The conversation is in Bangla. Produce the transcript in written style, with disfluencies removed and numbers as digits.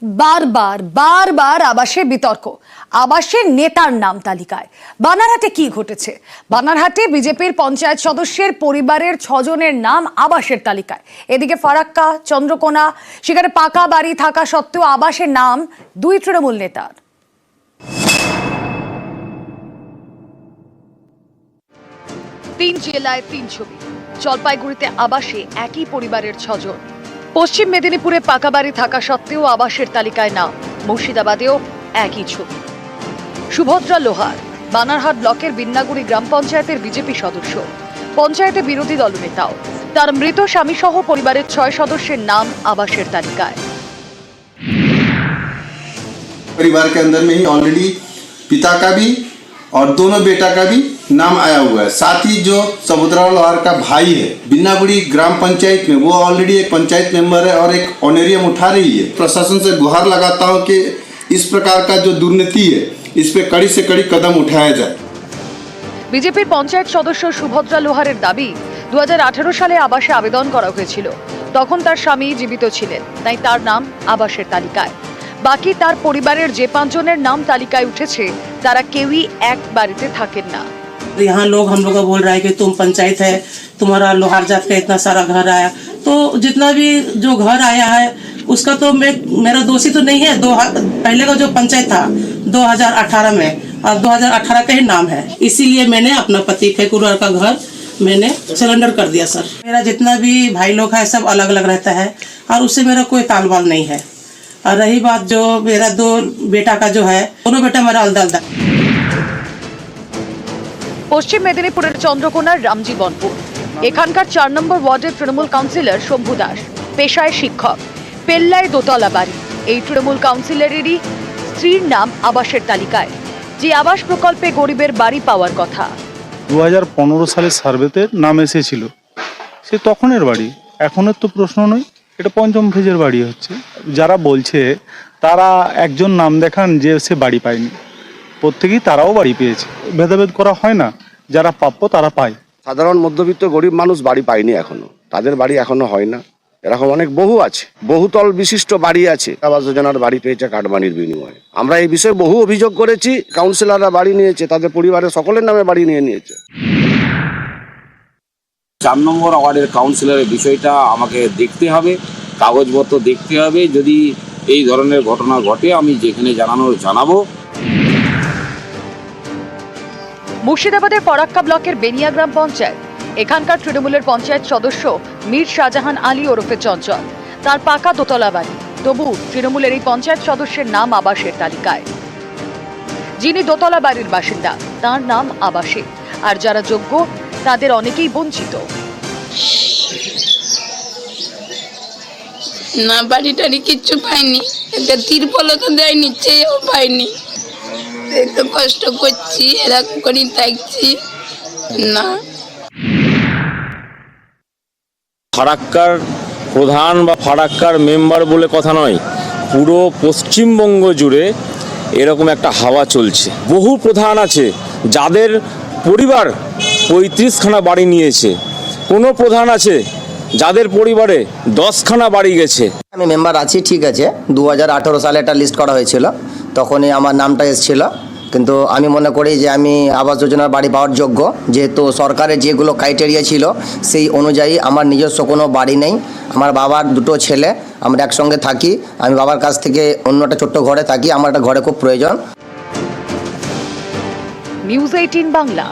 বারবার বারবার আবাসে বিতর্ক, আবাসের নেতার নাম তালিকায়। বানারহাটে কি ঘটেছে? বানারহাটে বিজেপির পঞ্চায়েত সদস্যের পরিবারের 6 জনের নাম আবাসের তালিকায়। এদিকে ফারাক্কা, চন্দ্রকোনা, সেখানে পাকা বাড়ি থাকা সত্ত্বেও আবাসের নাম 2 তৃণমূল নেতার। তিন জেলায় 3 ছবি। জলপাইগুড়িতে আবাসে একই পরিবারের 6 জন। পশ্চিম মেদিনীপুরে পাকা বাড়ি থাকা সত্ত্বেও আবাসের তালিকায় নাম। মুর্শিদাবাদেও একই ছবি। সুভদ্রা লোহার বানারহাট ব্লকের বিন্নাগুড়ি গ্রাম পঞ্চায়েতের বিজেপি সদস্য, পঞ্চায়েতে বিরোধী দলনেতাও। তার মৃত স্বামী সহ পরিবারের 6 সদস্যের নাম আবাসের তালিকায়। परिवार के अंदर में ही ऑलरेडी पिता का भी और दोनों बेटा का भी नाम आया हुआ है। साथ ही जो सुभद्रा लोहार का भाई है बिन्नागुड़ी ग्राम पंचायत में, वो ऑलरेडी एक पंचायत मेंबर है और एक ऑनरेरियम उठा रही है। प्रशासन से गुहार लगाता हूं कि इस प्रकार का जो दुर्नीति है इस पे कड़ी से कड़ी कदम उठाया जाए। বিজেপির পঞ্চায়েত সদস্য সুভদ্রা লোহারের দাবি, 2018 সালে আবাসে আবেদন করা হয়েছিল। তখন তার স্বামী জীবিত ছিলেন, তাই তার নাম আবাসের তালিকায়। বাকি তার পরিবারের যে 5 জনের নাম তালিকায় উঠেছে তারা কেউই এক বাড়িতে থাকেন না। यहाँ लोग हम लोग को बोल रहा है कि तुम पंचायत है, तुम्हारा लोहार जात का इतना सारा घर आया, तो जितना भी जो घर आया है उसका तो मेरा दोषी तो नहीं है। पहले का जो पंचायत था 2018 में, और 2018 का ही नाम है, इसीलिए मैंने अपना पति फेकुरर का घर मैंने सिलेंडर कर दिया सर। मेरा जितना भी भाई लोग है सब अलग अलग रहता है और उससे मेरा कोई तालबाल नहीं है। और रही बात जो मेरा 2 बेटा का जो है, दोनों बेटा मेरा अलग अलग। পশ্চিম মেদিনীপুরের চন্দ্রকোনার রামজীবনপুর, এখানকার 4 নম্বর ওয়ার্ডের তৃণমূল কাউন্সিলর শম্ভু দাস, পেশায় শিক্ষক। পেল্লায় দোতলা বাড়ি। এই তৃণমূল কাউন্সিলরেরই স্ত্রীর নাম আবাসের তালিকায়, যে আবাস প্রকল্পে গরিবের বাড়ি পাওয়ার কথা। 2015 সালের সার্ভেতে নাম এসেছিল, সে তখনের বাড়ি, এখনের তো প্রশ্ন নয়, এটা 5ম ফেজের বাড়ি হচ্ছে। যারা বলছে তারা একজন নাম দেখান যে সে বাড়ি পায়নি, প্রত্যেকেই তারাও বাড়ি পেয়েছে। ভেদাভেদ করা হয় না, যারা প্রাপ্য তারা পায়। সাধারণ মধ্যবিত্ত গরিব মানুষ বাড়ি পায়নি এখনো, তাদের বাড়ি এখনো হয় না। এরকম অনেক বহু আছে, বহুতল বিশিষ্ট বাড়ি আছে, আবাস যোজনার বাড়ি পেয়েছে কাটমানির বিনিময়ে। আমরা এই বিষয়ে বহু অভিযোগ করেছি, কাউন্সিলররা বাড়ি নিয়েছে, তাদের পরিবারের সকলের নামে বাড়ি নিয়েছে। 4 নম্বর ওয়ার্ডের কাউন্সিলরের বিষয়টা আমাকে দেখতে হবে, কাগজপত্র দেখতে হবে। যদি এই ধরনের ঘটনা ঘটে আমি যেখানে জানাবো। মুর্শিদাবাদের ফরাক্কা ব্লকের বেনিয়া গ্রাম পঞ্চায়েত, এখানকার তৃণমূলের পঞ্চায়েত সদস্য মীর শাহজাহান আলী ওরফে চঞ্চল। তার পাকা দোতলা বাড়ি, তবু তৃণমূলের এই পঞ্চায়েত সদস্যের নাম আবাসের তালিকায়। যিনি দোতলা বাড়ির বাসিন্দা তার নাম আবাসে, আর যারা যোগ্য তাদের অনেকেই বঞ্চিত। না বাড়ি টাড়ি কিচ্ছু পাইনি, একটা তিরপলও তো দেয়নি, চেয়েও পাইনি। একটু কষ্ট করছি, এরকম করে থাকছি না। ফারাক্কার প্রধান বা ফারাক্কার মেম্বার বলে কথা নয়, পুরো পশ্চিমবঙ্গ জুড়ে এরকম একটা হাওয়া চলছে। বহু প্রধান আছে যাদের পরিবার 35খানা বাড়ি নিয়েছে, কোনো প্রধান আছে যাদের পরিবারে 10খানা বাড়ি গেছে। আমি মেম্বার আছি, ঠিক আছে। 2018 সালে একটা লিস্ট করা হয়েছিল, তখনই আমার নামটা এসেছিল। কিন্তু আমি মনে করি যে আমি আবাস যোজনার বাড়ি পাওয়ার যোগ্য, যেহেতু সরকারের যেগুলো ক্রাইটেরিয়া ছিল সেই অনুযায়ী আমার নিজস্ব কোনো বাড়ি নেই। আমার বাবার 2টো ছেলে, আমরা একসঙ্গে থাকি। আমি বাবার কাছ থেকে অন্য একটা ছোট্ট ঘরে থাকি, আমার একটা ঘরে খুব প্রয়োজন। নিউজ 18 বাংলা।